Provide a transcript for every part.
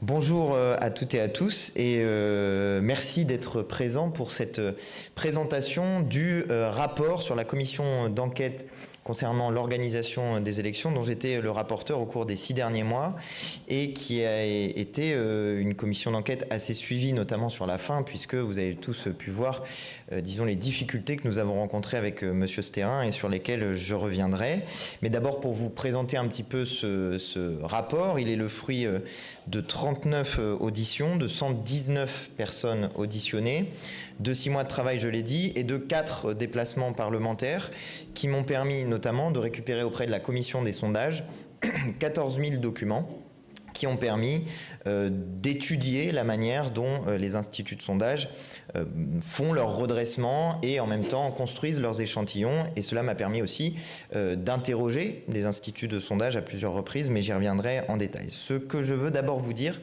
Bonjour à toutes et à tous et merci d'être présents pour cette présentation du rapport sur la commission d'enquête concernant l'organisation des élections dont j'étais le rapporteur au cours des 6 derniers mois et qui a été une commission d'enquête assez suivie, notamment sur la fin, puisque vous avez tous pu voir, disons, les difficultés que nous avons rencontrées avec Monsieur Stérin et sur lesquelles je reviendrai. Mais d'abord, pour vous présenter un petit peu ce rapport, il est le fruit de 39 auditions, de 119 personnes auditionnées, de 6 mois de travail, je l'ai dit, et de 4 déplacements parlementaires qui m'ont permis notamment de récupérer auprès de la commission des sondages 14 000 documents qui ont permis d'étudier la manière dont les instituts de sondage font leur redressement et en même temps construisent leurs échantillons. Et cela m'a permis aussi d'interroger les instituts de sondage à plusieurs reprises, mais j'y reviendrai en détail. Ce que je veux d'abord vous dire,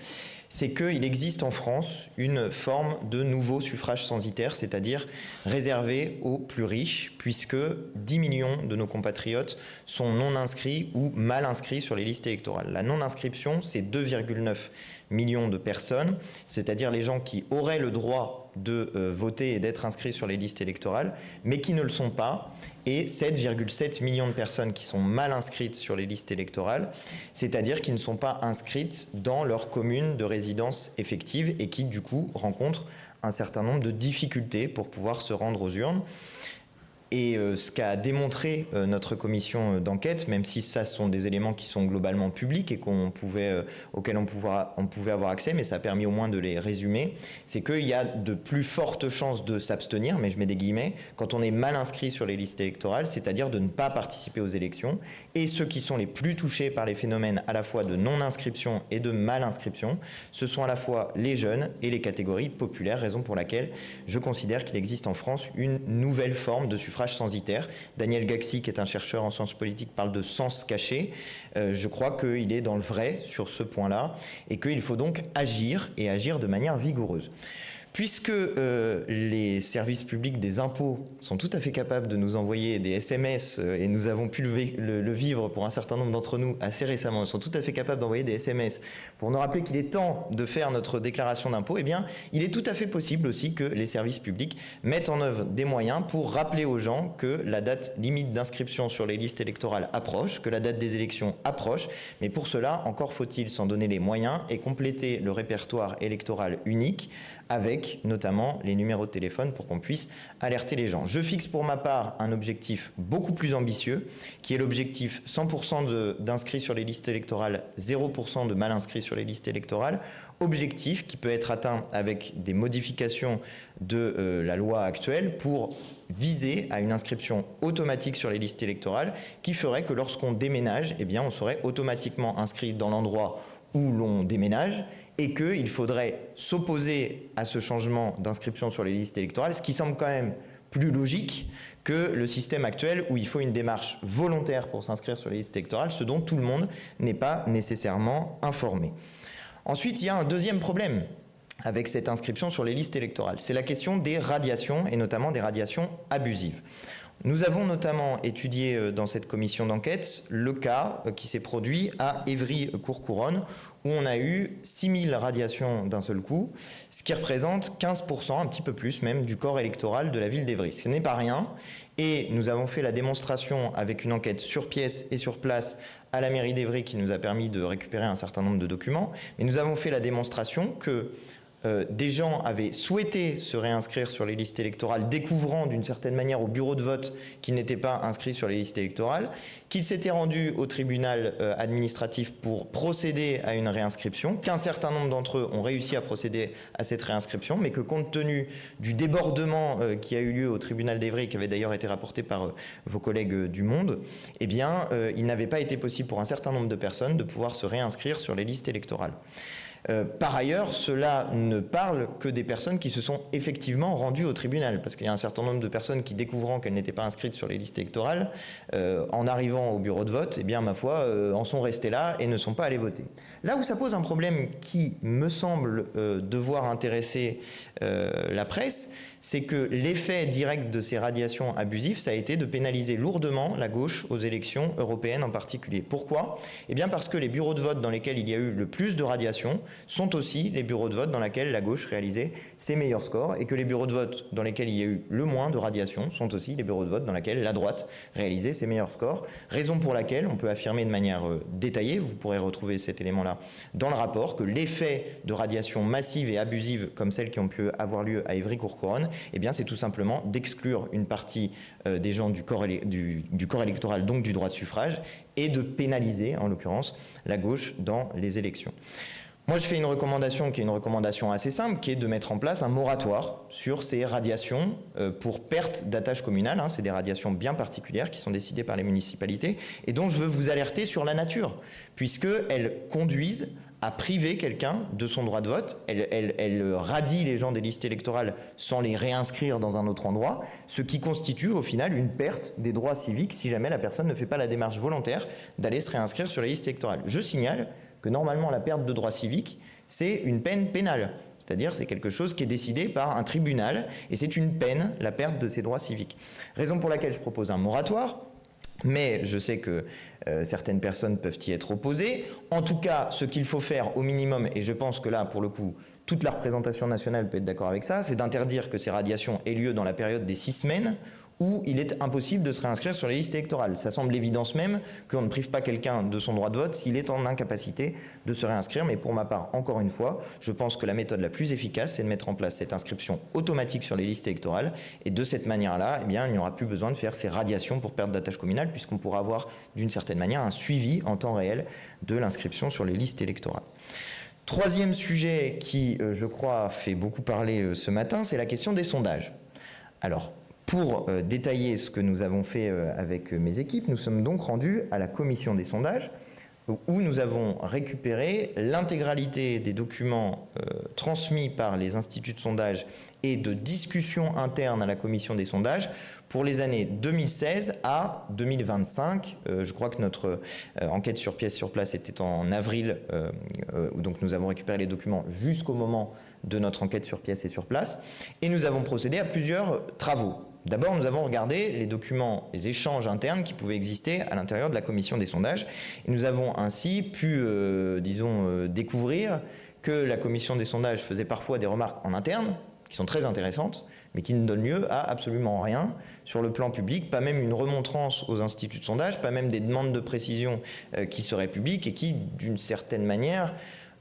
c'est qu'il existe en France une forme de nouveau suffrage censitaire, c'est-à-dire réservé aux plus riches, puisque 10 millions de nos compatriotes sont non inscrits ou mal inscrits sur les listes électorales. La non-inscription, c'est 2,9 millions de personnes, c'est-à-dire les gens qui auraient le droit de voter et d'être inscrits sur les listes électorales, mais qui ne le sont pas, et 7,7 millions de personnes qui sont mal inscrites sur les listes électorales, c'est-à-dire qui ne sont pas inscrites dans leur commune de résidence effective et qui, du coup, rencontrent un certain nombre de difficultés pour pouvoir se rendre aux urnes. Et ce qu'a démontré notre commission d'enquête, même si ça ce sont des éléments qui sont globalement publics et auxquels on pouvait avoir accès, mais ça a permis au moins de les résumer, c'est qu'il y a de plus fortes chances de s'abstenir, mais je mets des guillemets, quand on est mal inscrit sur les listes électorales, c'est-à-dire de ne pas participer aux élections. Et ceux qui sont les plus touchés par les phénomènes à la fois de non-inscription et de mal-inscription, ce sont à la fois les jeunes et les catégories populaires, raison pour laquelle je considère qu'il existe en France une nouvelle forme de suffrage censitaire. Daniel Gaxi, qui est un chercheur en sciences politiques, parle de sens caché. Je crois qu'il est dans le vrai sur ce point-là et qu'il faut donc agir et agir de manière vigoureuse. Puisque les services publics des impôts sont tout à fait capables de nous envoyer des SMS, et nous avons pu le vivre pour un certain nombre d'entre nous assez récemment, ils sont tout à fait capables d'envoyer des SMS pour nous rappeler qu'il est temps de faire notre déclaration d'impôt, eh bien, il est tout à fait possible aussi que les services publics mettent en œuvre des moyens pour rappeler aux gens que la date limite d'inscription sur les listes électorales approche, que la date des élections approche, mais pour cela, encore faut-il s'en donner les moyens et compléter le répertoire électoral unique avec notamment les numéros de téléphone pour qu'on puisse alerter les gens. Je fixe pour ma part un objectif beaucoup plus ambitieux, qui est l'objectif 100% d'inscrits sur les listes électorales, 0% de mal inscrits sur les listes électorales, objectif qui peut être atteint avec des modifications de la loi actuelle pour viser à une inscription automatique sur les listes électorales qui ferait que lorsqu'on déménage, eh bien, on serait automatiquement inscrit dans l'endroit où l'on déménage et qu'il faudrait s'opposer à ce changement d'inscription sur les listes électorales, ce qui semble quand même plus logique que le système actuel où il faut une démarche volontaire pour s'inscrire sur les listes électorales, ce dont tout le monde n'est pas nécessairement informé. Ensuite, il y a un deuxième problème avec cette inscription sur les listes électorales, c'est la question des radiations et notamment des radiations abusives. Nous avons notamment étudié dans cette commission d'enquête le cas qui s'est produit à Évry-Courcouronnes où on a eu 6000 radiations d'un seul coup, ce qui représente 15%, un petit peu plus même, du corps électoral de la ville d'Évry. Ce n'est pas rien et nous avons fait la démonstration avec une enquête sur pièce et sur place à la mairie d'Évry qui nous a permis de récupérer un certain nombre de documents, mais nous avons fait la démonstration que des gens avaient souhaité se réinscrire sur les listes électorales, découvrant d'une certaine manière au bureau de vote qu'ils n'étaient pas inscrits sur les listes électorales, qu'ils s'étaient rendus au tribunal administratif pour procéder à une réinscription, qu'un certain nombre d'entre eux ont réussi à procéder à cette réinscription, mais que compte tenu du débordement qui a eu lieu au tribunal d'Évry, qui avait d'ailleurs été rapporté par vos collègues du Monde, eh bien, il n'avait pas été possible pour un certain nombre de personnes de pouvoir se réinscrire sur les listes électorales. Par ailleurs, cela ne parle que des personnes qui se sont effectivement rendues au tribunal, parce qu'il y a un certain nombre de personnes qui, découvrant qu'elles n'étaient pas inscrites sur les listes électorales, en arrivant au bureau de vote, eh bien, ma foi, en sont restées là et ne sont pas allées voter. Là où ça pose un problème qui me semble devoir intéresser la presse, c'est que l'effet direct de ces radiations abusives, ça a été de pénaliser lourdement la gauche aux élections européennes en particulier. Pourquoi? Eh bien parce que les bureaux de vote dans lesquels il y a eu le plus de radiations sont aussi les bureaux de vote dans lesquels la gauche réalisait ses meilleurs scores, et que les bureaux de vote dans lesquels il y a eu le moins de radiations sont aussi les bureaux de vote dans lesquels la droite réalisait ses meilleurs scores. Raison pour laquelle on peut affirmer de manière détaillée, vous pourrez retrouver cet élément-là dans le rapport, que l'effet de radiations massives et abusives comme celles qui ont pu avoir lieu à Évry-Courcouronnes, eh bien, c'est tout simplement d'exclure une partie des gens du corps électoral, donc du droit de suffrage, et de pénaliser, en l'occurrence, la gauche dans les élections. Moi, je fais une recommandation qui est une recommandation assez simple, qui est de mettre en place un moratoire sur ces radiations pour perte d'attache communale. Hein. C'est des radiations bien particulières qui sont décidées par les municipalités et dont je veux vous alerter sur la nature, puisqu'elles conduisent à priver quelqu'un de son droit de vote. Elle radie les gens des listes électorales sans les réinscrire dans un autre endroit, ce qui constitue au final une perte des droits civiques si jamais la personne ne fait pas la démarche volontaire d'aller se réinscrire sur les listes électorales. Je signale que normalement la perte de droits civiques, c'est une peine pénale. C'est-à-dire c'est quelque chose qui est décidé par un tribunal et c'est une peine, la perte de ces droits civiques. Raison pour laquelle je propose un moratoire. Mais je sais que certaines personnes peuvent y être opposées. En tout cas, ce qu'il faut faire au minimum, et je pense que là, pour le coup, toute la représentation nationale peut être d'accord avec ça, c'est d'interdire que ces radiations aient lieu dans la période des 6 semaines où il est impossible de se réinscrire sur les listes électorales. Ça semble l'évidence même qu'on ne prive pas quelqu'un de son droit de vote s'il est en incapacité de se réinscrire. Mais pour ma part, encore une fois, je pense que la méthode la plus efficace, c'est de mettre en place cette inscription automatique sur les listes électorales. Et de cette manière-là, eh bien, il n'y aura plus besoin de faire ces radiations pour perte d'attache communale, puisqu'on pourra avoir d'une certaine manière un suivi en temps réel de l'inscription sur les listes électorales. Troisième sujet qui, je crois, fait beaucoup parler ce matin, c'est la question des sondages. Alors, pour détailler ce que nous avons fait avec mes équipes, nous sommes donc rendus à la commission des sondages où nous avons récupéré l'intégralité des documents transmis par les instituts de sondage et de discussion interne à la commission des sondages pour les années 2016 à 2025. Je crois que notre enquête sur pièce sur place était en avril, donc nous avons récupéré les documents jusqu'au moment de notre enquête sur pièce et sur place, et nous avons procédé à plusieurs travaux. D'abord, nous avons regardé les documents, les échanges internes qui pouvaient exister à l'intérieur de la commission des sondages. Et nous avons ainsi pu, découvrir que la commission des sondages faisait parfois des remarques en interne, qui sont très intéressantes, mais qui ne donnent lieu à absolument rien sur le plan public, pas même une remontrance aux instituts de sondage, pas même des demandes de précision qui seraient publiques et qui, d'une certaine manière,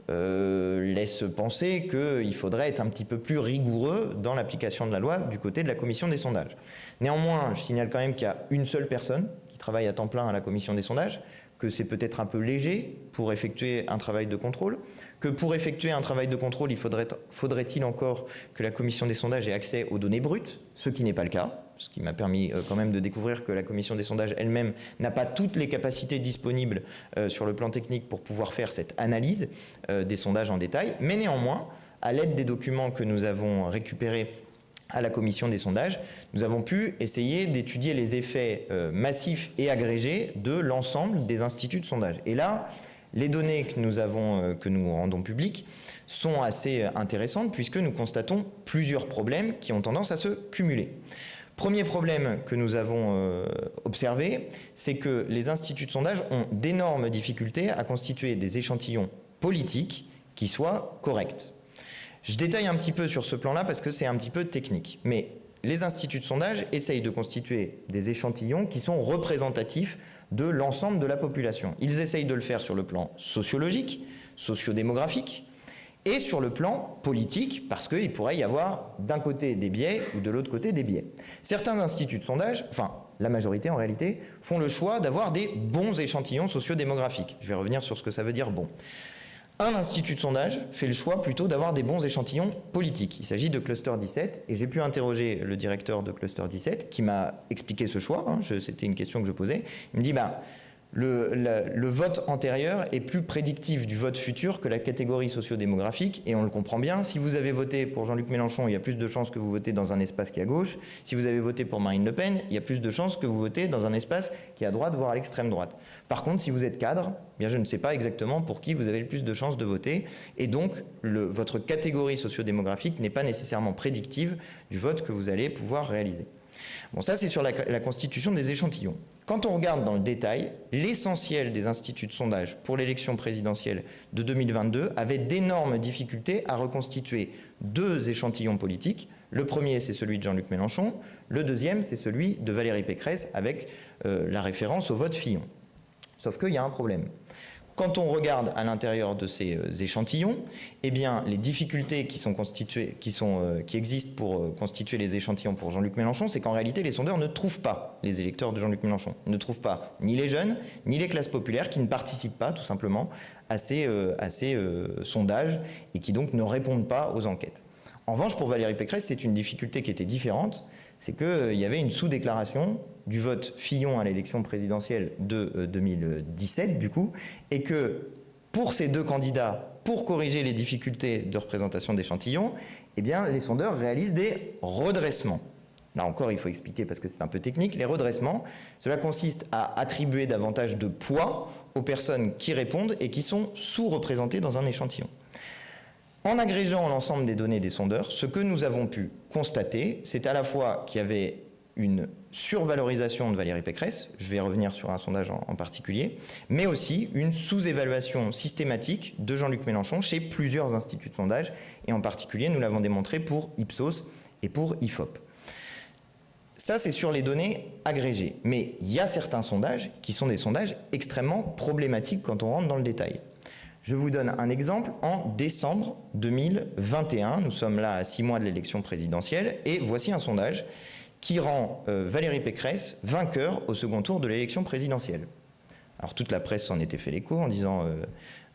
laisse penser qu'il faudrait être un petit peu plus rigoureux dans l'application de la loi du côté de la commission des sondages. Néanmoins, je signale quand même qu'il y a une seule personne qui travaille à temps plein à la commission des sondages, que c'est peut-être un peu léger pour effectuer un travail de contrôle, que pour effectuer un travail de contrôle, il faudrait-il encore que la commission des sondages ait accès aux données brutes, ce qui n'est pas le cas, ce qui m'a permis quand même de découvrir que la commission des sondages elle-même n'a pas toutes les capacités disponibles sur le plan technique pour pouvoir faire cette analyse des sondages en détail, mais néanmoins, à l'aide des documents que nous avons récupérés à la commission des sondages, nous avons pu essayer d'étudier les effets massifs et agrégés de l'ensemble des instituts de sondage. Et là, les données que nous rendons publiques sont assez intéressantes puisque nous constatons plusieurs problèmes qui ont tendance à se cumuler. Premier problème que nous avons observé, c'est que les instituts de sondage ont d'énormes difficultés à constituer des échantillons politiques qui soient corrects. Je détaille un petit peu sur ce plan-là parce que c'est un petit peu technique. Mais les instituts de sondage essayent de constituer des échantillons qui sont représentatifs de l'ensemble de la population. Ils essayent de le faire sur le plan sociologique, sociodémographique et sur le plan politique parce qu'il pourrait y avoir d'un côté des biais ou de l'autre côté des biais. Certains instituts de sondage, enfin la majorité en réalité, font le choix d'avoir des bons échantillons sociodémographiques. Je vais revenir sur ce que ça veut dire bon. Un institut de sondage fait le choix plutôt d'avoir des bons échantillons politiques. Il s'agit de Cluster 17 et j'ai pu interroger le directeur de Cluster 17 qui m'a expliqué ce choix, c'était une question que je posais. Il me dit Le vote antérieur est plus prédictif du vote futur que la catégorie sociodémographique, et on le comprend bien. Si vous avez voté pour Jean-Luc Mélenchon, il y a plus de chances que vous votez dans un espace qui est à gauche. Si vous avez voté pour Marine Le Pen, il y a plus de chances que vous votez dans un espace qui est à droite, voire à l'extrême droite. Par contre, si vous êtes cadre, bien je ne sais pas exactement pour qui vous avez le plus de chances de voter, et donc votre catégorie sociodémographique n'est pas nécessairement prédictive du vote que vous allez pouvoir réaliser. Bon, ça c'est sur la constitution des échantillons. Quand on regarde dans le détail, l'essentiel des instituts de sondage pour l'élection présidentielle de 2022 avait d'énormes difficultés à reconstituer 2 échantillons politiques. Le premier, c'est celui de Jean-Luc Mélenchon. Le deuxième, c'est celui de Valérie Pécresse avec la référence au vote Fillon. Sauf qu'il y a un problème. Quand on regarde à l'intérieur de ces échantillons, eh bien, les difficultés qui existent pour constituer les échantillons pour Jean-Luc Mélenchon, c'est qu'en réalité, les sondeurs ne trouvent pas les électeurs de Jean-Luc Mélenchon. Ils ne trouvent pas ni les jeunes, ni les classes populaires qui ne participent pas, tout simplement, à ces sondages et qui donc ne répondent pas aux enquêtes. En revanche, pour Valérie Pécresse, c'est une difficulté qui était différente, c'est qu'il y avait une sous-déclaration du vote Fillon à l'élection présidentielle de 2017, du coup, et que pour ces 2 candidats, pour corriger les difficultés de représentation d'échantillons, eh bien, les sondeurs réalisent des redressements. Là encore, il faut expliquer parce que c'est un peu technique. Les redressements, cela consiste à attribuer davantage de poids aux personnes qui répondent et qui sont sous-représentées dans un échantillon. En agrégeant l'ensemble des données des sondeurs, ce que nous avons pu constater, c'est à la fois qu'il y avait une survalorisation de Valérie Pécresse, je vais revenir sur un sondage en particulier, mais aussi une sous-évaluation systématique de Jean-Luc Mélenchon chez plusieurs instituts de sondage, et en particulier, nous l'avons démontré pour Ipsos et pour IFOP. Ça, c'est sur les données agrégées, mais il y a certains sondages qui sont des sondages extrêmement problématiques quand on rentre dans le détail. Je vous donne un exemple en décembre 2021. Nous sommes là à 6 mois de l'élection présidentielle et voici un sondage qui rend Valérie Pécresse vainqueur au second tour de l'élection présidentielle. Alors toute la presse s'en était fait l'écho en disant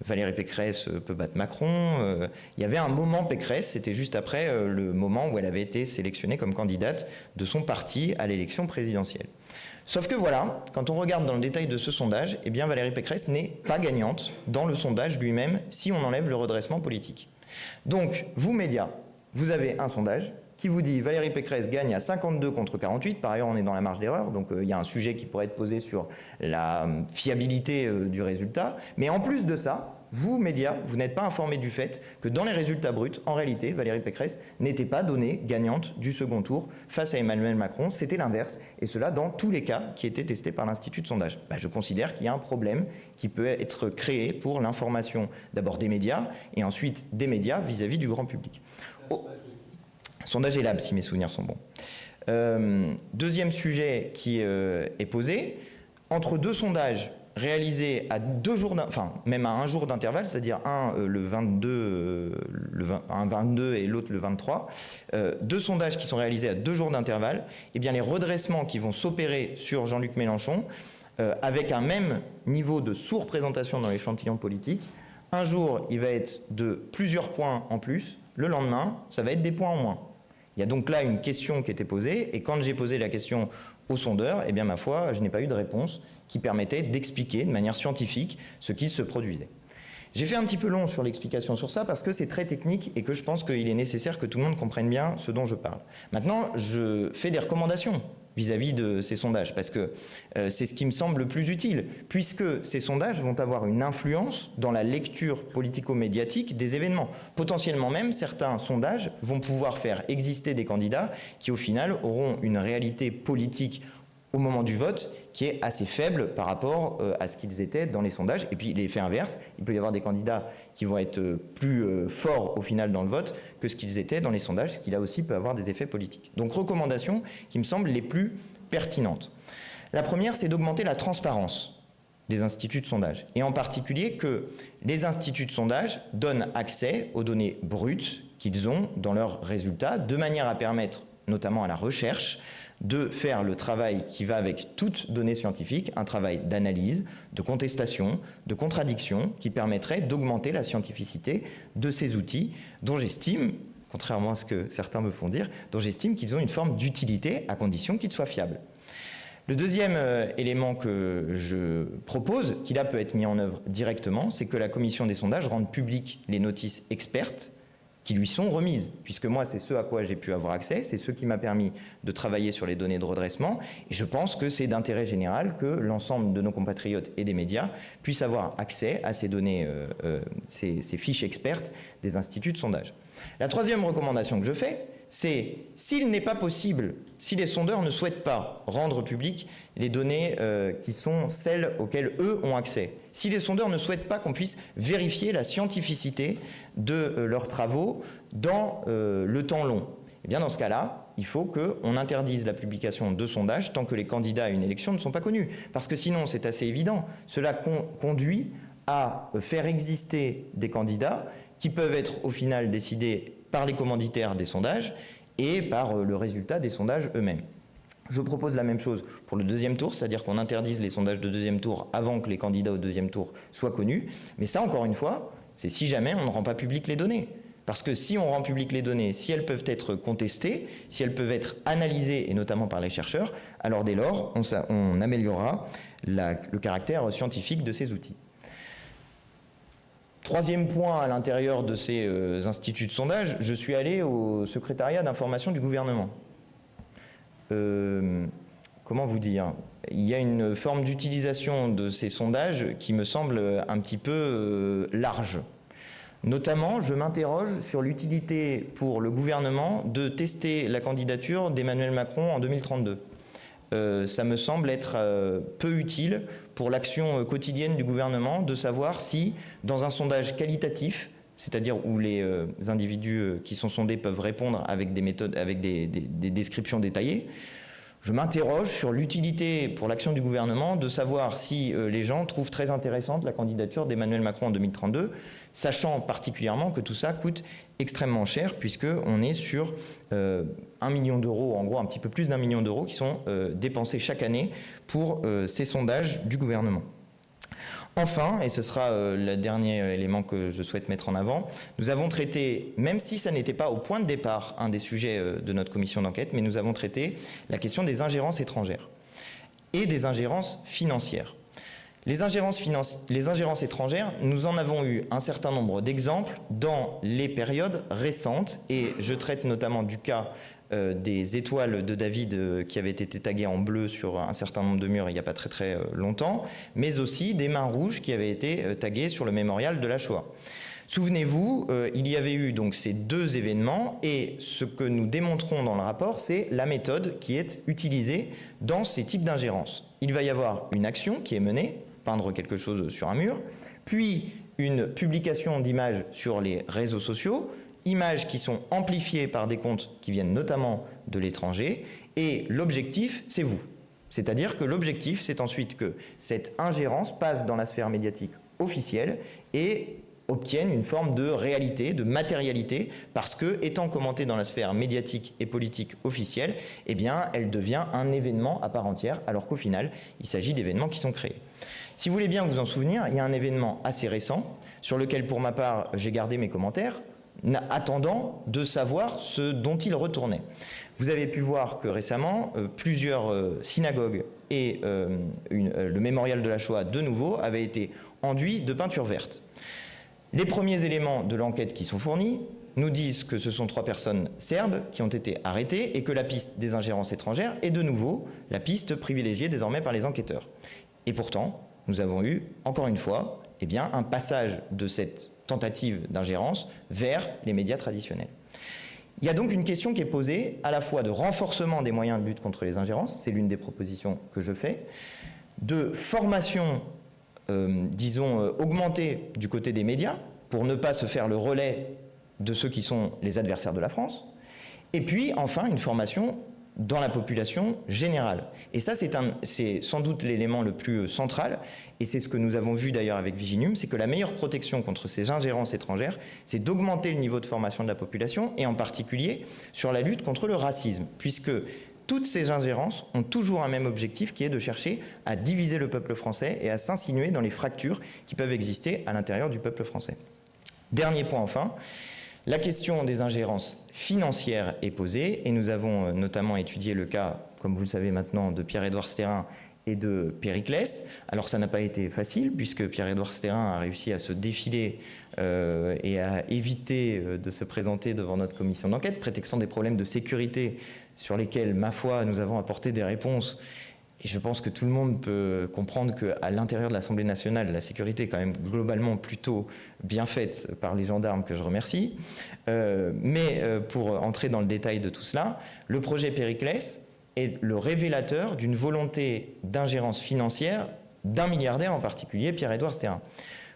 Valérie Pécresse peut battre Macron. Il y avait un moment Pécresse, c'était juste après le moment où elle avait été sélectionnée comme candidate de son parti à l'élection présidentielle. Sauf que voilà, quand on regarde dans le détail de ce sondage, eh bien Valérie Pécresse n'est pas gagnante dans le sondage lui-même si on enlève le redressement politique. Donc, vous médias, vous avez un sondage qui vous dit Valérie Pécresse gagne à 52 contre 48, par ailleurs on est dans la marge d'erreur, donc il y a un sujet qui pourrait être posé sur la fiabilité du résultat, mais en plus de ça, vous, médias, vous n'êtes pas informés du fait que dans les résultats bruts, en réalité, Valérie Pécresse n'était pas donnée gagnante du second tour face à Emmanuel Macron. C'était l'inverse, et cela dans tous les cas qui étaient testés par l'Institut de sondage. Je considère qu'il y a un problème qui peut être créé pour l'information d'abord des médias, et ensuite des médias vis-à-vis du grand public. Sondage ELAB, si mes souvenirs sont bons. Deuxième sujet qui est posé, entre 2 sondages réalisés à 2 jours, enfin même à 1 jour d'intervalle, c'est-à-dire un le 22 et l'autre le 23, 2 sondages qui sont réalisés à 2 jours d'intervalle, eh bien les redressements qui vont s'opérer sur Jean-Luc Mélenchon, avec un même niveau de sous-représentation dans l'échantillon politique, un jour il va être de plusieurs points en plus, le lendemain ça va être des points en moins. Il y a donc là une question qui était posée, et quand j'ai posé la question aux sondeurs, eh bien ma foi, je n'ai pas eu de réponse qui permettait d'expliquer de manière scientifique ce qui se produisait. J'ai fait un petit peu long sur l'explication sur ça parce que c'est très technique et que je pense qu'il est nécessaire que tout le monde comprenne bien ce dont je parle. Maintenant, je fais des recommandations vis-à-vis de ces sondages, parce que c'est ce qui me semble le plus utile, puisque ces sondages vont avoir une influence dans la lecture politico-médiatique des événements. Potentiellement même, certains sondages vont pouvoir faire exister des candidats qui, au final, auront une réalité politique au moment du vote qui est assez faible par rapport à ce qu'ils étaient dans les sondages. Et puis l'effet inverse, il peut y avoir des candidats qui vont être plus forts au final dans le vote que ce qu'ils étaient dans les sondages, ce qui là aussi peut avoir des effets politiques. Donc recommandations qui me semblent les plus pertinentes. La première, c'est d'augmenter la transparence des instituts de sondage, et en particulier que les instituts de sondage donnent accès aux données brutes qu'ils ont dans leurs résultats, de manière à permettre notamment à la recherche de faire le travail qui va avec toute donnée scientifique, un travail d'analyse, de contestation, de contradiction, qui permettrait d'augmenter la scientificité de ces outils, dont j'estime, contrairement à ce que certains me font dire, dont j'estime qu'ils ont une forme d'utilité à condition qu'ils soient fiables. Le deuxième élément que je propose, qui là peut être mis en œuvre directement, c'est que la commission des sondages rende publiques les notices expertes qui lui sont remises, puisque moi c'est ce à quoi j'ai pu avoir accès, c'est ce qui m'a permis de travailler sur les données de redressement, et je pense que c'est d'intérêt général que l'ensemble de nos compatriotes et des médias puissent avoir accès à ces données, ces fiches expertes des instituts de sondage. La troisième recommandation que je fais, c'est s'il n'est pas possible, si les sondeurs ne souhaitent pas rendre publiques les données qui sont celles auxquelles eux ont accès, si les sondeurs ne souhaitent pas qu'on puisse vérifier la scientificité de leurs travaux dans le temps long, eh bien dans ce cas-là, il faut qu'on interdise la publication de sondages tant que les candidats à une élection ne sont pas connus. Parce que sinon, c'est assez évident, cela conduit à faire exister des candidats qui peuvent être au final décidés par les commanditaires des sondages et par le résultat des sondages eux-mêmes. Je propose la même chose pour le deuxième tour, c'est-à-dire qu'on interdise les sondages de deuxième tour avant que les candidats au deuxième tour soient connus. Mais ça, encore une fois, c'est si jamais on ne rend pas public les données. Parce que si on rend public les données, si elles peuvent être contestées, si elles peuvent être analysées, et notamment par les chercheurs, alors dès lors, on améliorera le caractère scientifique de ces outils. Troisième point à l'intérieur de ces instituts de sondage, je suis allé au secrétariat d'information du gouvernement. Comment vous dire? Il y a une forme d'utilisation de ces sondages qui me semble un petit peu large. Notamment, je m'interroge sur l'utilité pour le gouvernement de tester la candidature d'Emmanuel Macron en 2032. Ça me semble être peu utile pour l'action quotidienne du gouvernement de savoir si, dans un sondage qualitatif, c'est-à-dire où les individus qui sont sondés peuvent répondre avec des méthodes, avec des descriptions détaillées, je m'interroge sur l'utilité pour l'action du gouvernement de savoir si les gens trouvent très intéressante la candidature d'Emmanuel Macron en 2032, sachant particulièrement que tout ça coûte extrêmement cher puisqu'on est sur 1 million d'euros, en gros un petit peu plus d'1 million d'euros qui sont dépensés chaque année pour ces sondages du gouvernement. Enfin, et ce sera le dernier élément que je souhaite mettre en avant, nous avons traité, même si ça n'était pas au point de départ un des sujets de notre commission d'enquête, mais nous avons traité la question des ingérences étrangères et des ingérences financières. Les ingérences étrangères, nous en avons eu un certain nombre d'exemples dans les périodes récentes, et je traite notamment du cas des étoiles de David qui avaient été taguées en bleu sur un certain nombre de murs il n'y a pas très longtemps, mais aussi des mains rouges qui avaient été taguées sur le mémorial de la Shoah. Souvenez-vous, il y avait eu donc ces deux événements, et ce que nous démontrons dans le rapport, c'est la méthode qui est utilisée dans ces types d'ingérences. Il va y avoir une action qui est menée, peindre quelque chose sur un mur, puis une publication d'images sur les réseaux sociaux, images qui sont amplifiées par des comptes qui viennent notamment de l'étranger, et l'objectif, c'est vous. C'est-à-dire que l'objectif, c'est ensuite que cette ingérence passe dans la sphère médiatique officielle et obtienne une forme de réalité, de matérialité, parce que, étant commentée dans la sphère médiatique et politique officielle, eh bien, elle devient un événement à part entière, alors qu'au final, il s'agit d'événements qui sont créés. Si vous voulez bien vous en souvenir, il y a un événement assez récent, sur lequel, pour ma part, j'ai gardé mes commentaires, attendant de savoir ce dont il retournait. Vous avez pu voir que récemment, plusieurs synagogues et le mémorial de la Shoah, de nouveau, avaient été enduits de peinture verte. Les premiers éléments de l'enquête qui sont fournis nous disent que ce sont 3 personnes serbes qui ont été arrêtées et que la piste des ingérences étrangères est de nouveau la piste privilégiée désormais par les enquêteurs. Et pourtant, nous avons eu, encore une fois, eh bien, un passage de cette tentative d'ingérence vers les médias traditionnels. Il y a donc une question qui est posée à la fois de renforcement des moyens de lutte contre les ingérences, c'est l'une des propositions que je fais, de formation, disons, augmentée du côté des médias, pour ne pas se faire le relais de ceux qui sont les adversaires de la France, et puis enfin une formation dans la population générale. Et ça, c'est sans doute l'élément le plus central, et c'est ce que nous avons vu d'ailleurs avec Viginum, c'est que la meilleure protection contre ces ingérences étrangères, c'est d'augmenter le niveau de formation de la population, et en particulier sur la lutte contre le racisme, puisque toutes ces ingérences ont toujours un même objectif, qui est de chercher à diviser le peuple français et à s'insinuer dans les fractures qui peuvent exister à l'intérieur du peuple français. Dernier point enfin, La question des ingérences financières est posée et nous avons notamment étudié le cas, comme vous le savez maintenant, de Pierre-Édouard Stérin et de Périclès. Alors ça n'a pas été facile puisque Pierre-Édouard Stérin a réussi à se défiler et à éviter de se présenter devant notre commission d'enquête, prétextant des problèmes de sécurité sur lesquels, ma foi, nous avons apporté des réponses. Et je pense que tout le monde peut comprendre qu'à l'intérieur de l'Assemblée nationale, la sécurité est quand même globalement plutôt bien faite par les gendarmes, que je remercie. Mais pour entrer dans le détail de tout cela, le projet Périclès est le révélateur d'une volonté d'ingérence financière d'un milliardaire, en particulier Pierre-Édouard Stérin.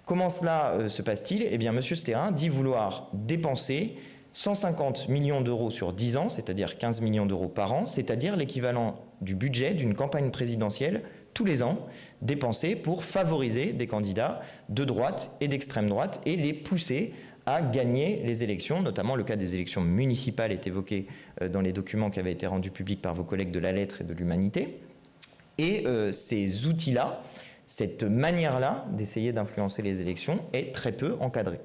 Comment cela se passe-t-il? Eh bien, M. Stérin dit vouloir dépenser 150 millions d'euros sur 10 ans, c'est-à-dire 15 millions d'euros par an, c'est-à-dire l'équivalent du budget d'une campagne présidentielle tous les ans, dépensé pour favoriser des candidats de droite et d'extrême droite et les pousser à gagner les élections. Notamment le cas des élections municipales est évoqué dans les documents qui avaient été rendus publics par vos collègues de la Lettre et de l'Humanité. Et ces outils-là, cette manière-là d'essayer d'influencer les élections est très peu encadrée.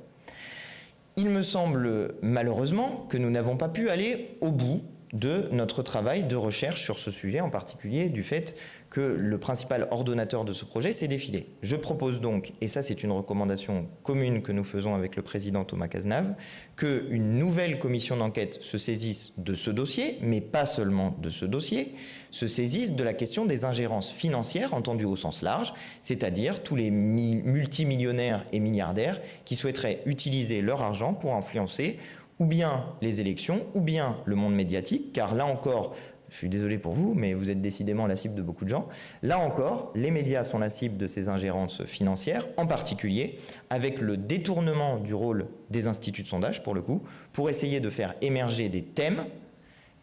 Il me semble malheureusement que nous n'avons pas pu aller au bout de notre travail de recherche sur ce sujet, en particulier du fait que le principal ordonnateur de ce projet s'est défilé. Je propose donc, et ça c'est une recommandation commune que nous faisons avec le président Thomas Cazenave, qu'une nouvelle commission d'enquête se saisisse de ce dossier, mais pas seulement de ce dossier, se saisisse de la question des ingérences financières entendues au sens large, c'est-à-dire tous les multimillionnaires et milliardaires qui souhaiteraient utiliser leur argent pour influencer ou bien les élections, ou bien le monde médiatique, car là encore, je suis désolé pour vous, mais vous êtes décidément la cible de beaucoup de gens. Là encore, les médias sont la cible de ces ingérences financières, en particulier avec le détournement du rôle des instituts de sondage, pour le coup, pour essayer de faire émerger des thèmes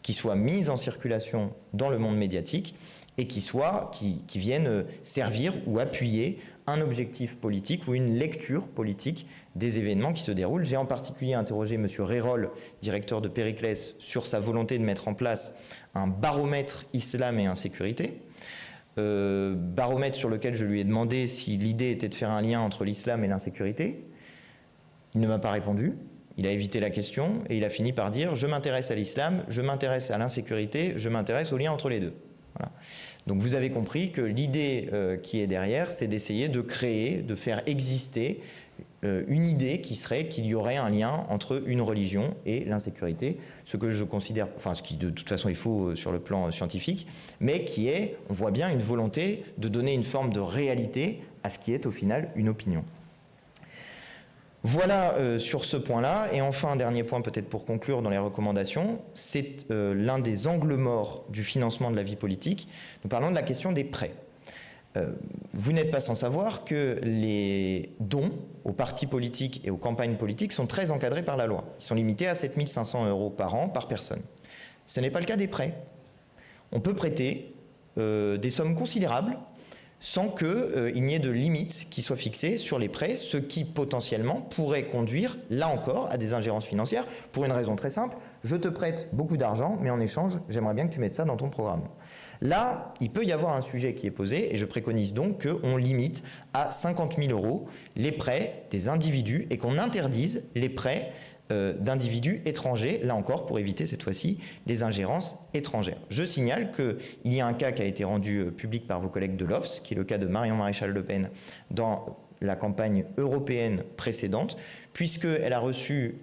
qui soient mis en circulation dans le monde médiatique et qui viennent servir ou appuyer un objectif politique ou une lecture politique des événements qui se déroulent. J'ai en particulier interrogé M. Rérol, directeur de Périclès, sur sa volonté de mettre en place un baromètre islam et insécurité. Baromètre sur lequel je lui ai demandé si l'idée était de faire un lien entre l'islam et l'insécurité. Il ne m'a pas répondu. Il a évité la question et il a fini par dire « je m'intéresse à l'islam, je m'intéresse à l'insécurité, je m'intéresse au lien entre les deux ». Voilà. Donc vous avez compris que l'idée qui est derrière, c'est d'essayer de créer, de faire exister une idée qui serait qu'il y aurait un lien entre une religion et l'insécurité, ce que je considère, enfin ce qui de toute façon est faux sur le plan scientifique, mais qui est, on voit bien, une volonté de donner une forme de réalité à ce qui est au final une opinion. Voilà sur ce point-là. Et enfin, un dernier point peut-être pour conclure dans les recommandations, c'est l'un des angles morts du financement de la vie politique. Nous parlons de la question des prêts. Vous n'êtes pas sans savoir que les dons aux partis politiques et aux campagnes politiques sont très encadrés par la loi. Ils sont limités à 7 500 € par an par personne. Ce n'est pas le cas des prêts. On peut prêter des sommes considérables sans qu'il n'y ait de limite qui soit fixée sur les prêts, ce qui potentiellement pourrait conduire, là encore, à des ingérences financières, pour une raison très simple, je te prête beaucoup d'argent, mais en échange, j'aimerais bien que tu mettes ça dans ton programme. Là, il peut y avoir un sujet qui est posé, et je préconise donc qu'on limite à 50 000 € les prêts des individus, et qu'on interdise les prêts d'individus étrangers, là encore pour éviter cette fois-ci les ingérences étrangères. Je signale qu'il y a un cas qui a été rendu public par vos collègues de l'Obs, qui est le cas de Marion Maréchal Le Pen dans la campagne européenne précédente, puisqu'elle a reçu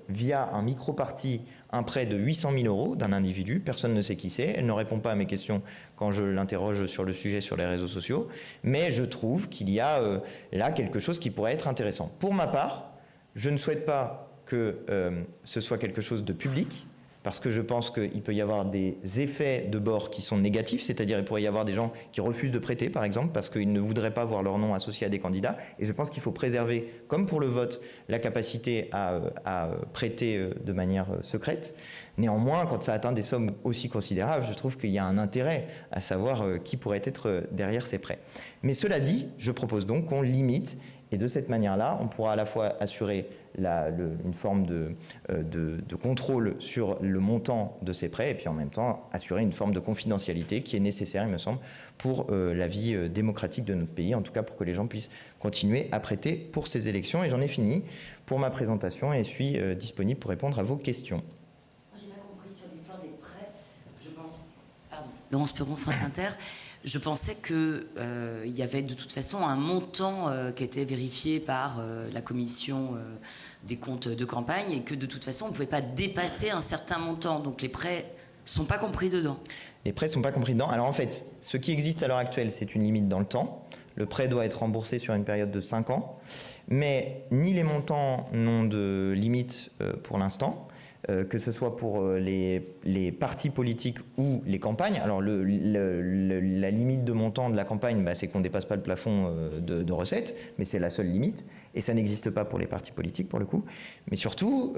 via un micro-parti un prêt de 800 000 € d'un individu, personne ne sait qui c'est, elle ne répond pas à mes questions quand je l'interroge sur le sujet sur les réseaux sociaux, mais je trouve qu'il y a là quelque chose qui pourrait être intéressant. Pour ma part, je ne souhaite pas que ce soit quelque chose de public, parce que je pense qu'il peut y avoir des effets de bord qui sont négatifs, c'est-à-dire il pourrait y avoir des gens qui refusent de prêter, par exemple, parce qu'ils ne voudraient pas voir leur nom associé à des candidats, et je pense qu'il faut préserver, comme pour le vote, la capacité à prêter de manière secrète. Néanmoins, quand ça atteint des sommes aussi considérables, je trouve qu'il y a un intérêt à savoir qui pourrait être derrière ces prêts. Mais cela dit, je propose donc qu'on limite, et de cette manière-là, on pourra à la fois assurer une forme de contrôle sur le montant de ces prêts et puis en même temps assurer une forme de confidentialité qui est nécessaire, il me semble, pour la vie démocratique de notre pays, en tout cas pour que les gens puissent continuer à prêter pour ces élections. Et j'en ai fini pour ma présentation et suis disponible pour répondre à vos questions. J'ai pas compris sur l'histoire des prêts. Je pense. Pardon. Laurence Piron, France Inter. Je pensais qu'il y avait de toute façon un montant qui était vérifié par la commission des comptes de campagne et que de toute façon on ne pouvait pas dépasser un certain montant. Donc les prêts ne sont pas compris dedans. Les prêts ne sont pas compris dedans. Alors en fait, ce qui existe à l'heure actuelle, c'est une limite dans le temps. Le prêt doit être remboursé sur une période de 5 ans. Mais ni les montants n'ont de limite pour l'instant. Que ce soit pour les partis politiques ou les campagnes. Alors la limite de montant de la campagne, c'est qu'on ne dépasse pas le plafond de recettes, mais c'est la seule limite, et ça n'existe pas pour les partis politiques pour le coup. Mais surtout,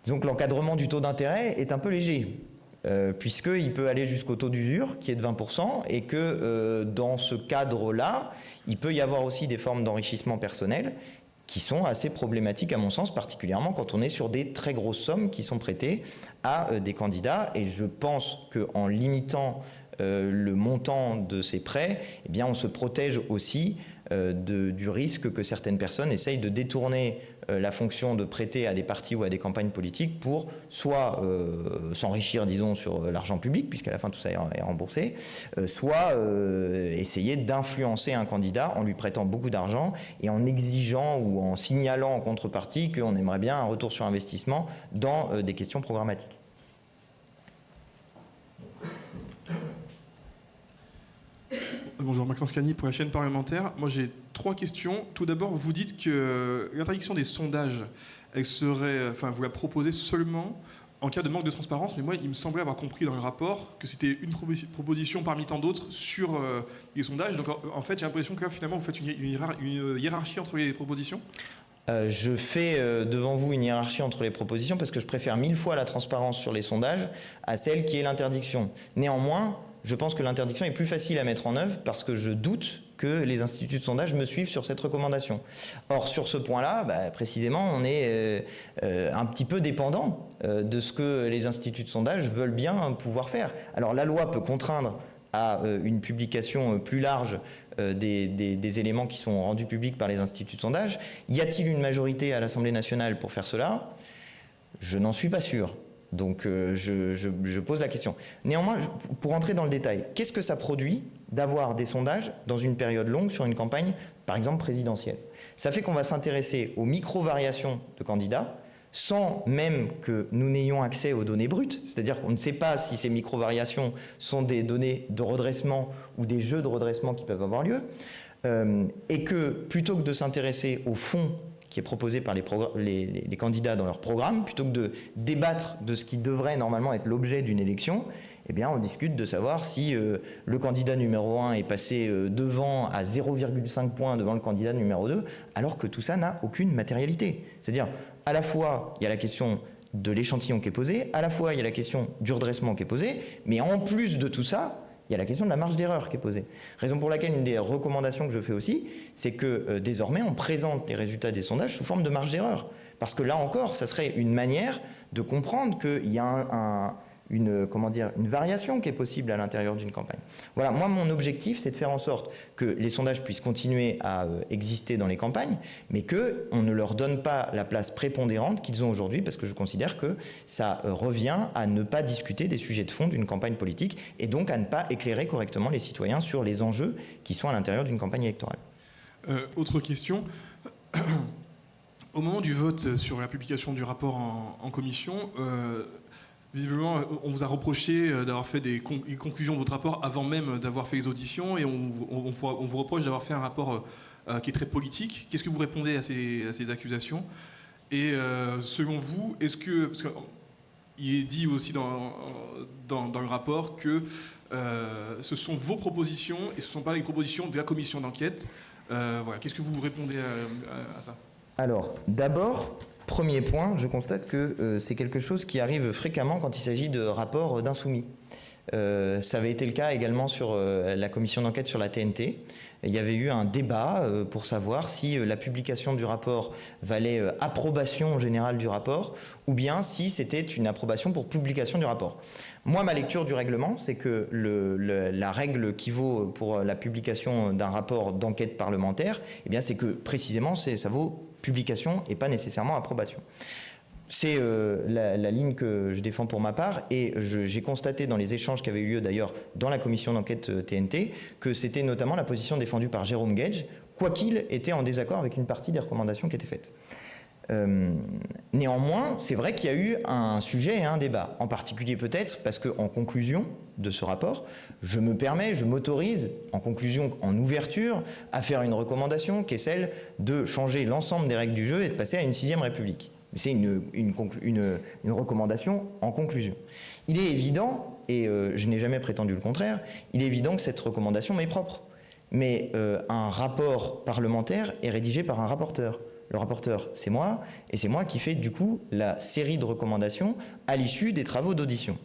disons que l'encadrement du taux d'intérêt est un peu léger, puisqu'il peut aller jusqu'au taux d'usure, qui est de 20%, et que dans ce cadre-là, il peut y avoir aussi des formes d'enrichissement personnel, qui sont assez problématiques à mon sens, particulièrement quand on est sur des très grosses sommes qui sont prêtées à des candidats. Et je pense qu'en limitant le montant de ces prêts, eh bien on se protège aussi du risque que certaines personnes essayent de détourner la fonction de prêter à des partis ou à des campagnes politiques pour soit s'enrichir, disons, sur l'argent public, puisqu'à la fin tout ça est remboursé, soit essayer d'influencer un candidat en lui prêtant beaucoup d'argent et en exigeant ou en signalant en contrepartie qu'on aimerait bien un retour sur investissement dans des questions programmatiques. Bonjour, Maxence Cagny pour la chaîne parlementaire. Moi j'ai 3 questions. Tout d'abord, vous dites que l'interdiction des sondages, elle serait, vous la proposez seulement en cas de manque de transparence, mais moi il me semblait avoir compris dans le rapport que c'était une proposition parmi tant d'autres sur les sondages. Donc en fait j'ai l'impression que là finalement vous faites une hiérarchie entre les propositions. Je fais devant vous une hiérarchie entre les propositions parce que je préfère 1000 fois la transparence sur les sondages à celle qui est l'interdiction. Néanmoins, je pense que l'interdiction est plus facile à mettre en œuvre parce que je doute que les instituts de sondage me suivent sur cette recommandation. Or, sur ce point-là, précisément, on est un petit peu dépendant de ce que les instituts de sondage veulent bien pouvoir faire. Alors, la loi peut contraindre à une publication plus large des éléments qui sont rendus publics par les instituts de sondage. Y a-t-il une majorité à l'Assemblée nationale pour faire cela? Je n'en suis pas sûr. Donc je pose la question. Néanmoins, pour entrer dans le détail, qu'est-ce que ça produit d'avoir des sondages dans une période longue sur une campagne, par exemple présidentielle? Ça fait qu'on va s'intéresser aux micro-variations de candidats sans même que nous n'ayons accès aux données brutes. C'est-à-dire qu'on ne sait pas si ces micro-variations sont des données de redressement ou des jeux de redressement qui peuvent avoir lieu. Et que plutôt que de s'intéresser au fond qui est proposé par les candidats dans leur programme, plutôt que de débattre de ce qui devrait normalement être l'objet d'une élection, eh bien on discute de savoir si le candidat numéro 1 est passé devant à 0,5 points devant le candidat numéro 2, alors que tout ça n'a aucune matérialité. C'est-à-dire, à la fois, il y a la question de l'échantillon qui est posé, à la fois, il y a la question du redressement qui est posé, mais en plus de tout ça, il y a la question de la marge d'erreur qui est posée. Raison pour laquelle une des recommandations que je fais aussi, c'est que désormais on présente les résultats des sondages sous forme de marge d'erreur. Parce que là encore, ça serait une manière de comprendre qu'il y a une variation qui est possible à l'intérieur d'une campagne. Voilà, moi mon objectif c'est de faire en sorte que les sondages puissent continuer à exister dans les campagnes, mais qu'on ne leur donne pas la place prépondérante qu'ils ont aujourd'hui, parce que je considère que ça revient à ne pas discuter des sujets de fond d'une campagne politique, et donc à ne pas éclairer correctement les citoyens sur les enjeux qui sont à l'intérieur d'une campagne électorale. Autre question. Au moment du vote sur la publication du rapport en commission, visiblement, on vous a reproché d'avoir fait des conclusions de votre rapport avant même d'avoir fait les auditions, et on vous reproche d'avoir fait un rapport qui est très politique. Qu'est-ce que vous répondez à ces accusations? Et selon vous, est-ce que... Parce qu'il est dit aussi dans le rapport que ce sont vos propositions et ce ne sont pas les propositions de la commission d'enquête. Voilà. Qu'est-ce que vous répondez à ça? Alors, d'abord... Premier point, je constate que c'est quelque chose qui arrive fréquemment quand il s'agit de rapports d'insoumis. Ça avait été le cas également sur la commission d'enquête sur la TNT. Il y avait eu un débat pour savoir si la publication du rapport valait approbation générale du rapport ou bien si c'était une approbation pour publication du rapport. Moi, ma lecture du règlement, c'est que la règle qui vaut pour la publication d'un rapport d'enquête parlementaire, eh bien, c'est que précisément, ça vaut publication et pas nécessairement approbation. C'est la ligne que je défends pour ma part et j'ai constaté dans les échanges qui avaient eu lieu d'ailleurs dans la commission d'enquête TNT que c'était notamment la position défendue par Jérôme Guedj, quoi qu'il était en désaccord avec une partie des recommandations qui étaient faites. Néanmoins, c'est vrai qu'il y a eu un sujet et un débat, en particulier peut-être parce qu'en conclusion de ce rapport, je m'autorise, en conclusion, en ouverture, à faire une recommandation qui est celle de changer l'ensemble des règles du jeu et de passer à une 6e République. C'est une recommandation en conclusion. Il est évident, et je n'ai jamais prétendu le contraire, il est évident que cette recommandation m'est propre. Mais un rapport parlementaire est rédigé par un rapporteur. Le rapporteur, c'est moi, et c'est moi qui fais du coup la série de recommandations à l'issue des travaux d'audition.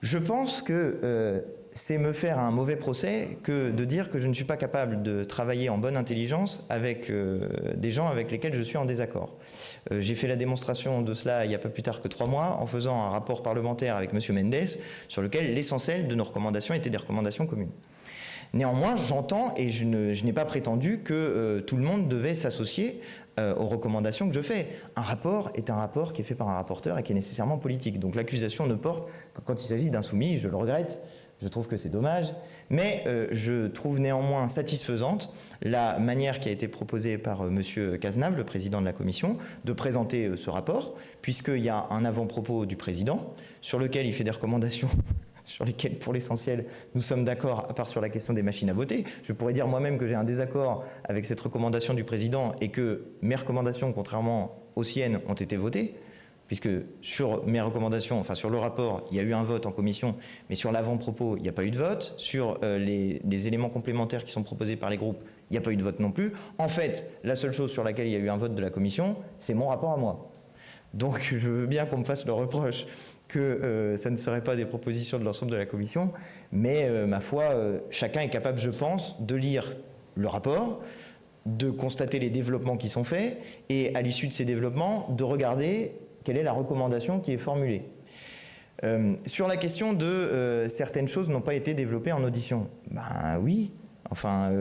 Je pense que c'est me faire un mauvais procès que de dire que je ne suis pas capable de travailler en bonne intelligence avec des gens avec lesquels je suis en désaccord. J'ai fait la démonstration de cela il n'y a pas plus tard que 3 mois en faisant un rapport parlementaire avec M. Mendes sur lequel l'essentiel de nos recommandations étaient des recommandations communes. Néanmoins, j'entends et je n'ai pas prétendu que tout le monde devait s'associer aux recommandations que je fais. Un rapport est un rapport qui est fait par un rapporteur et qui est nécessairement politique. Donc l'accusation ne porte que quand il s'agit d'insoumis, je le regrette, je trouve que c'est dommage, mais je trouve néanmoins satisfaisante la manière qui a été proposée par M. Cazenave, le président de la commission, de présenter ce rapport, puisqu'il y a un avant-propos du président sur lequel il fait des recommandations sur lesquels, pour l'essentiel, nous sommes d'accord, à part sur la question des machines à voter. Je pourrais dire moi-même que j'ai un désaccord avec cette recommandation du président et que mes recommandations, contrairement aux siennes, ont été votées, puisque sur mes recommandations, enfin sur le rapport, il y a eu un vote en commission, mais sur l'avant-propos, il n'y a pas eu de vote. Sur les éléments complémentaires qui sont proposés par les groupes, il n'y a pas eu de vote non plus. En fait, la seule chose sur laquelle il y a eu un vote de la commission, c'est mon rapport à moi. Donc je veux bien qu'on me fasse le reproche que ça ne serait pas des propositions de l'ensemble de la commission, mais ma foi, chacun est capable, je pense, de lire le rapport, de constater les développements qui sont faits, et à l'issue de ces développements, de regarder quelle est la recommandation qui est formulée. Sur la question de certaines choses n'ont pas été développées en audition, ben oui, enfin,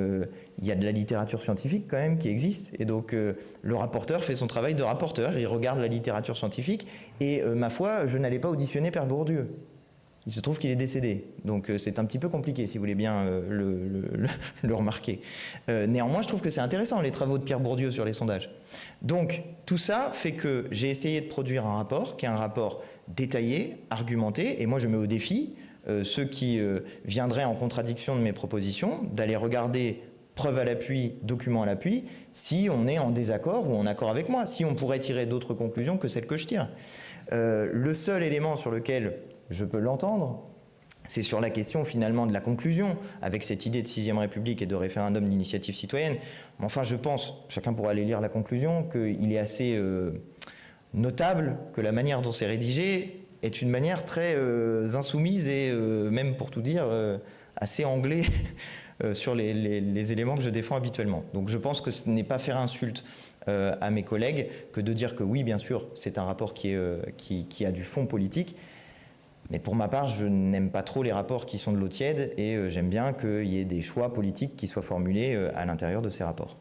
il y a de la littérature scientifique quand même qui existe, et donc le rapporteur fait son travail de rapporteur, il regarde la littérature scientifique, et ma foi, je n'allais pas auditionner Pierre Bourdieu. Il se trouve qu'il est décédé, donc c'est un petit peu compliqué si vous voulez bien le remarquer. Néanmoins, je trouve que c'est intéressant les travaux de Pierre Bourdieu sur les sondages. Donc tout ça fait que j'ai essayé de produire un rapport, qui est un rapport détaillé, argumenté, et moi je mets au défi ceux qui viendraient en contradiction de mes propositions, d'aller regarder preuve à l'appui, document à l'appui, si on est en désaccord ou en accord avec moi, si on pourrait tirer d'autres conclusions que celles que je tire. Le seul élément sur lequel je peux l'entendre, c'est sur la question finalement de la conclusion, avec cette idée de 6e République et de référendum d'initiative citoyenne. Mais enfin, je pense, chacun pourra aller lire la conclusion, qu'il est assez notable que la manière dont c'est rédigé est une manière très insoumise et même pour tout dire assez anglais sur les éléments que je défends habituellement. Donc je pense que ce n'est pas faire insulte à mes collègues que de dire que oui, bien sûr, c'est un rapport qui a du fond politique. Mais pour ma part, je n'aime pas trop les rapports qui sont de l'eau tiède et j'aime bien qu'il y ait des choix politiques qui soient formulés à l'intérieur de ces rapports.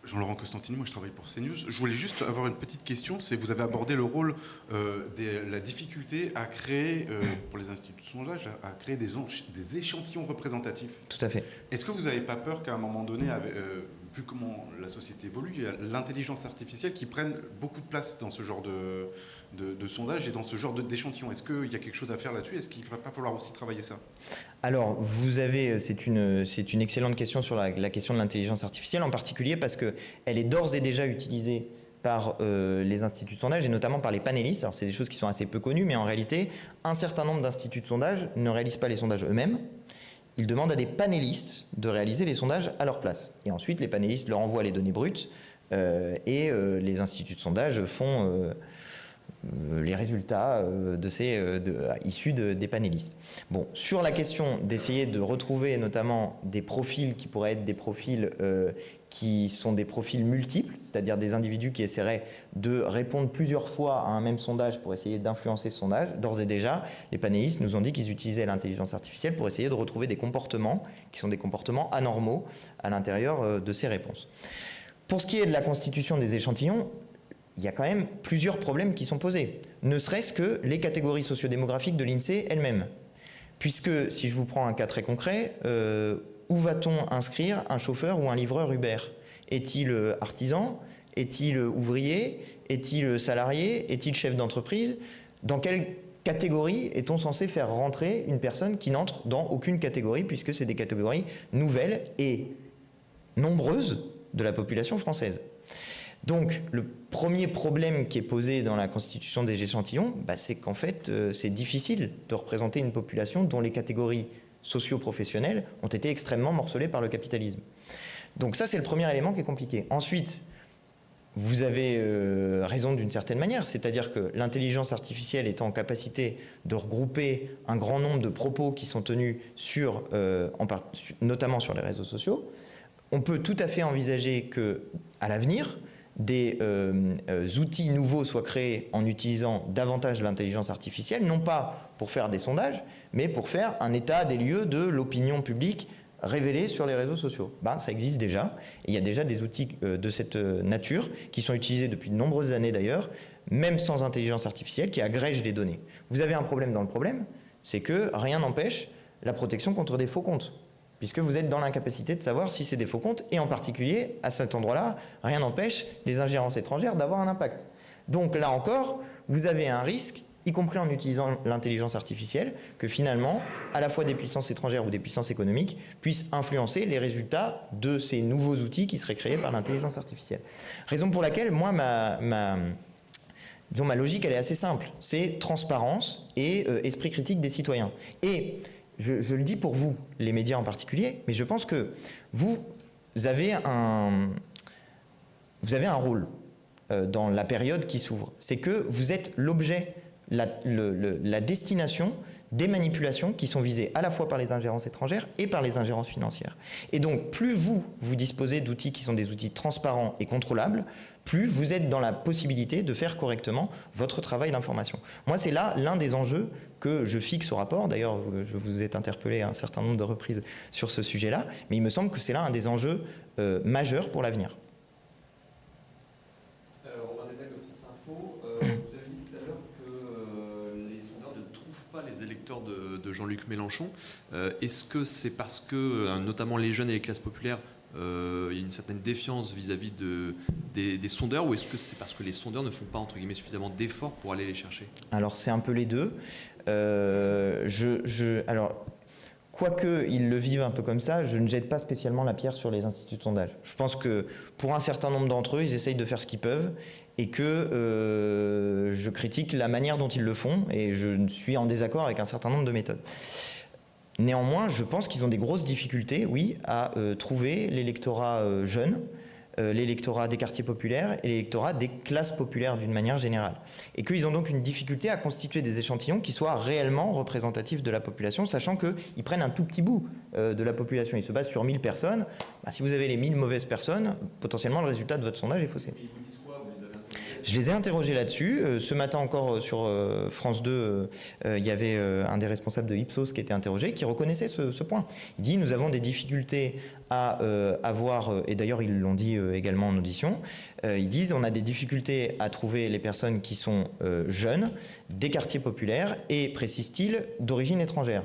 Jean-Laurent Costantini, moi je travaille pour CNews. Je voulais juste avoir une petite question. C'est vous avez abordé le rôle la difficulté à créer, pour les instituts de sondage, à créer des échantillons représentatifs. Tout à fait. Est-ce que vous n'avez pas peur qu'à un moment donné, vu comment la société évolue, il y a l'intelligence artificielle qui prenne beaucoup de place dans ce genre de sondage et dans ce genre d'échantillons? Est-ce qu'il y a quelque chose à faire là-dessus? Est-ce qu'il ne va pas falloir aussi travailler ça? Alors, vous avez, c'est une excellente question sur la question de l'intelligence artificielle, en particulier parce qu'elle est d'ores et déjà utilisée par les instituts de sondage et notamment par les panélistes. Alors, c'est des choses qui sont assez peu connues, mais en réalité, un certain nombre d'instituts de sondage ne réalisent pas les sondages eux-mêmes. Ils demandent à des panélistes de réaliser les sondages à leur place. Et ensuite, les panélistes leur envoient les données brutes les instituts de sondage font les résultats issus des panélistes. Bon, sur la question d'essayer de retrouver notamment des profils qui pourraient être des profils qui sont des profils multiples, c'est-à-dire des individus qui essaieraient de répondre plusieurs fois à un même sondage pour essayer d'influencer ce sondage, d'ores et déjà, les panélistes nous ont dit qu'ils utilisaient l'intelligence artificielle pour essayer de retrouver des comportements qui sont des comportements anormaux à l'intérieur de ces réponses. Pour ce qui est de la constitution des échantillons, il y a quand même plusieurs problèmes qui sont posés, ne serait-ce que les catégories sociodémographiques de l'INSEE elles-mêmes. Puisque, si je vous prends un cas très concret, où va-t-on inscrire un chauffeur ou un livreur Uber? Est-il artisan? Est-il ouvrier? Est-il salarié? Est-il chef d'entreprise? Dans quelle catégorie est-on censé faire rentrer une personne qui n'entre dans aucune catégorie, puisque c'est des catégories nouvelles et nombreuses de la population française? Donc, le premier problème qui est posé dans la constitution des échantillons, c'est qu'en fait, c'est difficile de représenter une population dont les catégories socio-professionnelles ont été extrêmement morcelées par le capitalisme. Donc ça, c'est le premier élément qui est compliqué. Ensuite, vous avez raison d'une certaine manière, c'est-à-dire que l'intelligence artificielle étant en capacité de regrouper un grand nombre de propos qui sont tenus notamment sur les réseaux sociaux, on peut tout à fait envisager qu'à l'avenir, des outils nouveaux soient créés en utilisant davantage l'intelligence artificielle, non pas pour faire des sondages, mais pour faire un état des lieux de l'opinion publique révélée sur les réseaux sociaux. Ça existe déjà, et il y a déjà des outils de cette nature qui sont utilisés depuis de nombreuses années d'ailleurs, même sans intelligence artificielle, qui agrègent les données. Vous avez un problème dans le problème, c'est que rien n'empêche la protection contre des faux comptes, puisque vous êtes dans l'incapacité de savoir si c'est des faux comptes, et en particulier, à cet endroit-là, rien n'empêche les ingérences étrangères d'avoir un impact. Donc là encore, vous avez un risque, y compris en utilisant l'intelligence artificielle, que finalement, à la fois des puissances étrangères ou des puissances économiques puissent influencer les résultats de ces nouveaux outils qui seraient créés par l'intelligence artificielle. Raison pour laquelle, moi, ma logique, elle est assez simple. C'est transparence et esprit critique des citoyens. Et je le dis pour vous, les médias en particulier, mais je pense que vous avez un rôle dans la période qui s'ouvre. C'est que vous êtes l'objet, la destination des manipulations qui sont visées à la fois par les ingérences étrangères et par les ingérences financières. Et donc, plus vous disposez d'outils qui sont des outils transparents et contrôlables, plus vous êtes dans la possibilité de faire correctement votre travail d'information. Moi, c'est là l'un des enjeux que je fixe au rapport. D'ailleurs, je vous ai interpellé un certain nombre de reprises sur ce sujet-là, mais il me semble que c'est là un des enjeux majeurs pour l'avenir. Robin Desac de France Info, vous avez dit tout à l'heure que les sondeurs ne trouvent pas les électeurs de Jean-Luc Mélenchon. Est-ce que c'est parce que, notamment les jeunes et les classes populaires, il y a une certaine défiance vis-à-vis des sondeurs, ou est-ce que c'est parce que les sondeurs ne font pas, entre guillemets, suffisamment d'efforts pour aller les chercher? Alors, c'est un peu les deux. Alors, quoique ils le vivent un peu comme ça, je ne jette pas spécialement la pierre sur les instituts de sondage. Je pense que pour un certain nombre d'entre eux, ils essayent de faire ce qu'ils peuvent et que je critique la manière dont ils le font et je suis en désaccord avec un certain nombre de méthodes. Néanmoins, je pense qu'ils ont des grosses difficultés, oui, à trouver l'électorat jeune, l'électorat des quartiers populaires et l'électorat des classes populaires d'une manière générale. Et qu'ils ont donc une difficulté à constituer des échantillons qui soient réellement représentatifs de la population, sachant qu'ils prennent un tout petit bout de la population. Ils se basent sur 1000 personnes. Si vous avez les 1000 mauvaises personnes, potentiellement le résultat de votre sondage est faussé. Je les ai interrogés là-dessus. Ce matin encore sur France 2, il y avait un des responsables de Ipsos qui était interrogé, qui reconnaissait ce point. Il dit « Nous avons des difficultés à avoir, et d'ailleurs ils l'ont dit également en audition, ils disent « On a des difficultés à trouver les personnes qui sont jeunes, des quartiers populaires et, précise-t-il, d'origine étrangère. »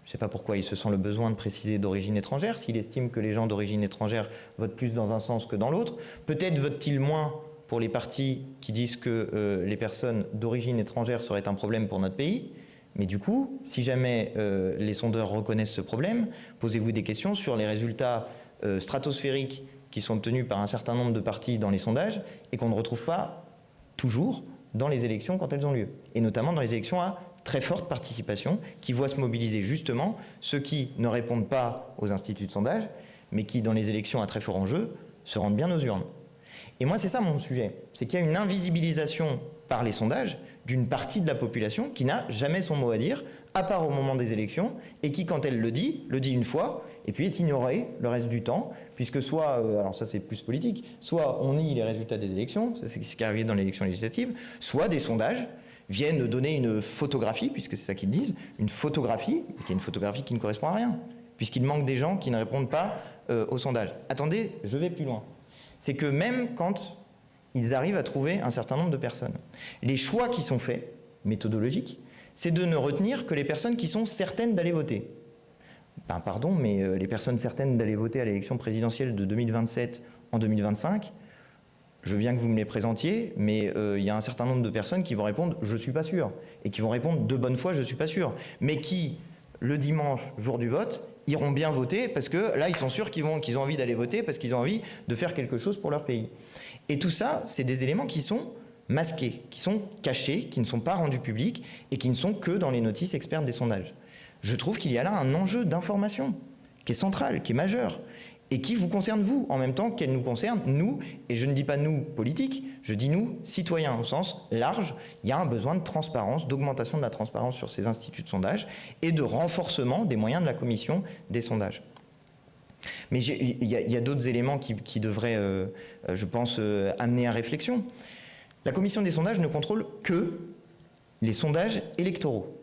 Je ne sais pas pourquoi il se sent le besoin de préciser d'origine étrangère, s'il estime que les gens d'origine étrangère votent plus dans un sens que dans l'autre. Peut-être vote-t-il moins pour les partis qui disent que les personnes d'origine étrangère seraient un problème pour notre pays. Mais du coup, si jamais les sondeurs reconnaissent ce problème, posez-vous des questions sur les résultats stratosphériques qui sont obtenus par un certain nombre de partis dans les sondages et qu'on ne retrouve pas toujours dans les élections quand elles ont lieu. Et notamment dans les élections à très forte participation, qui voit se mobiliser justement ceux qui ne répondent pas aux instituts de sondage, mais qui, dans les élections à très fort enjeu, se rendent bien aux urnes. Et moi, c'est ça mon sujet. C'est qu'il y a une invisibilisation par les sondages d'une partie de la population qui n'a jamais son mot à dire, à part au moment des élections, et qui, quand elle le dit une fois, et puis est ignorée le reste du temps, puisque soit, alors ça c'est plus politique, soit on nie les résultats des élections, ça c'est ce qui est arrivé dans l'élection législative, soit des sondages viennent donner une photographie, puisque c'est ça qu'ils disent, une photographie, qui est une photographie qui ne correspond à rien, puisqu'il manque des gens qui ne répondent pas au sondage. Attendez, je vais plus loin. C'est que même quand ils arrivent à trouver un certain nombre de personnes, les choix qui sont faits, méthodologiques, c'est de ne retenir que les personnes qui sont certaines d'aller voter. Ben, pardon, mais les personnes certaines d'aller voter à l'élection présidentielle de 2027 en 2025, je veux bien que vous me les présentiez, mais il y a un certain nombre de personnes qui vont répondre « je ne suis pas sûr » et qui vont répondre de bonne foi « je ne suis pas sûr », mais qui, le dimanche, jour du vote, iront bien voter parce que là, ils sont sûrs qu'ils ont envie d'aller voter parce qu'ils ont envie de faire quelque chose pour leur pays. Et tout ça, c'est des éléments qui sont masqués, qui sont cachés, qui ne sont pas rendus publics et qui ne sont que dans les notices expertes des sondages. Je trouve qu'il y a là un enjeu d'information qui est central, qui est majeur, et qui vous concerne vous, en même temps qu'elle nous concerne, nous, et je ne dis pas nous, politiques, je dis nous, citoyens, au sens large. Il y a un besoin de transparence, d'augmentation de la transparence sur ces instituts de sondage, et de renforcement des moyens de la commission des sondages. Mais il y a d'autres éléments qui devraient, je pense, amener à réflexion. La commission des sondages ne contrôle que les sondages électoraux.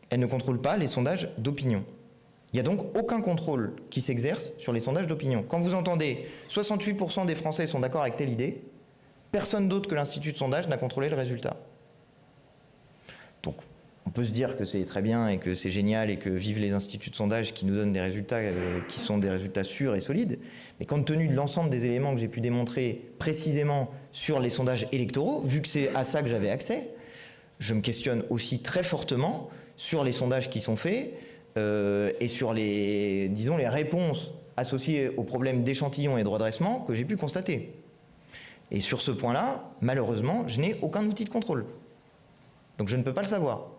Elle ne contrôle pas les sondages d'opinion. Il n'y a donc aucun contrôle qui s'exerce sur les sondages d'opinion. Quand vous entendez 68% des Français sont d'accord avec telle idée, personne d'autre que l'Institut de sondage n'a contrôlé le résultat. Donc, on peut se dire que c'est très bien et que c'est génial et que vivent les instituts de sondage qui nous donnent des résultats qui sont des résultats sûrs et solides. Mais compte tenu de l'ensemble des éléments que j'ai pu démontrer précisément sur les sondages électoraux, vu que c'est à ça que j'avais accès, je me questionne aussi très fortement sur les sondages qui sont faits et sur les, disons, les réponses associées aux problèmes d'échantillons et de redressement que j'ai pu constater. Et sur ce point-là, malheureusement, je n'ai aucun outil de contrôle. Donc je ne peux pas le savoir.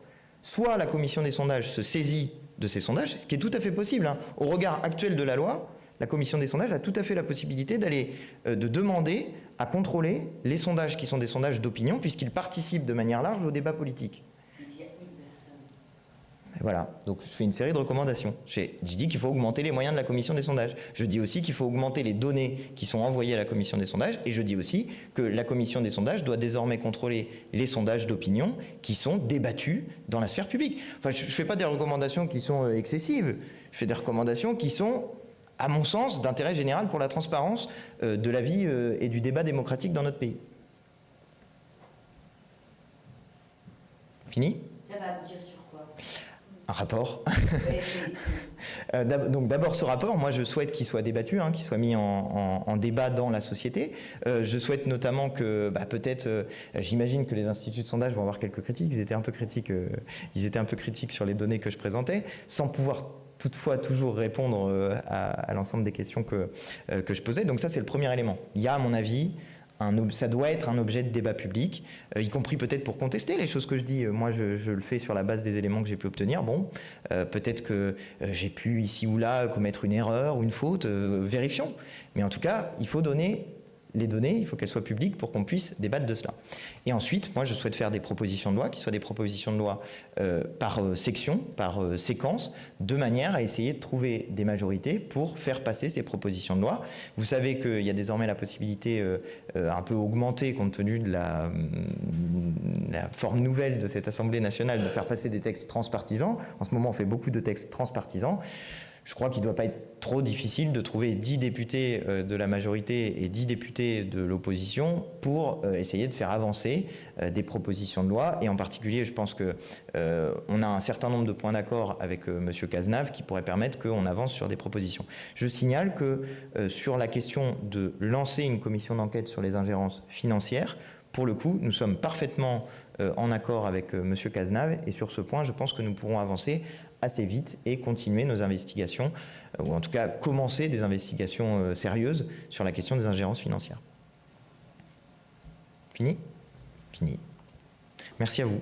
Soit la commission des sondages se saisit de ces sondages, ce qui est tout à fait possible, hein. Au regard actuel de la loi, la commission des sondages a tout à fait la possibilité d'aller de demander à contrôler les sondages qui sont des sondages d'opinion, puisqu'ils participent de manière large au débat politique. Et voilà, donc je fais une série de recommandations. Je dis qu'il faut augmenter les moyens de la commission des sondages. Je dis aussi qu'il faut augmenter les données qui sont envoyées à la commission des sondages. Et je dis aussi que la commission des sondages doit désormais contrôler les sondages d'opinion qui sont débattus dans la sphère publique. Enfin, je ne fais pas des recommandations qui sont excessives. Je fais des recommandations qui sont, à mon sens, d'intérêt général pour la transparence de la vie et du débat démocratique dans notre pays. Fini ? Ça va aboutir sur quoi ? Un rapport. Donc d'abord ce rapport, moi je souhaite qu'il soit débattu, qu'il soit mis en débat dans la société. Je souhaite notamment que peut-être, j'imagine que les instituts de sondage vont avoir quelques critiques. Ils étaient un peu critiques sur les données que je présentais, sans pouvoir toutefois toujours répondre à l'ensemble des questions que je posais. Donc ça c'est le premier élément. Il y a à mon avis ça doit être un objet de débat public, y compris peut-être pour contester les choses que je dis. Moi, je le fais sur la base des éléments que j'ai pu obtenir. Bon, peut-être que j'ai pu ici ou là commettre une erreur ou une faute, vérifions. Mais en tout cas, il faut donner les données, il faut qu'elles soient publiques pour qu'on puisse débattre de cela. Et ensuite, moi, je souhaite faire des propositions de loi, qui soient des propositions de loi par section, par séquence, de manière à essayer de trouver des majorités pour faire passer ces propositions de loi. Vous savez qu'il y a désormais la possibilité un peu augmentée, compte tenu de la forme nouvelle de cette Assemblée nationale, de faire passer des textes transpartisans. En ce moment, on fait beaucoup de textes transpartisans. Je crois qu'il ne doit pas être trop difficile de trouver 10 députés de la majorité et 10 députés de l'opposition pour essayer de faire avancer des propositions de loi. Et en particulier, je pense qu'on a un certain nombre de points d'accord avec M. Cazenave qui pourraient permettre qu'on avance sur des propositions. Je signale que sur la question de lancer une commission d'enquête sur les ingérences financières, pour le coup, nous sommes parfaitement en accord avec M. Cazenave. Et sur ce point, je pense que nous pourrons avancer assez vite et continuer nos investigations, ou en tout cas commencer des investigations sérieuses sur la question des ingérences financières. Fini ? Fini. Merci à vous.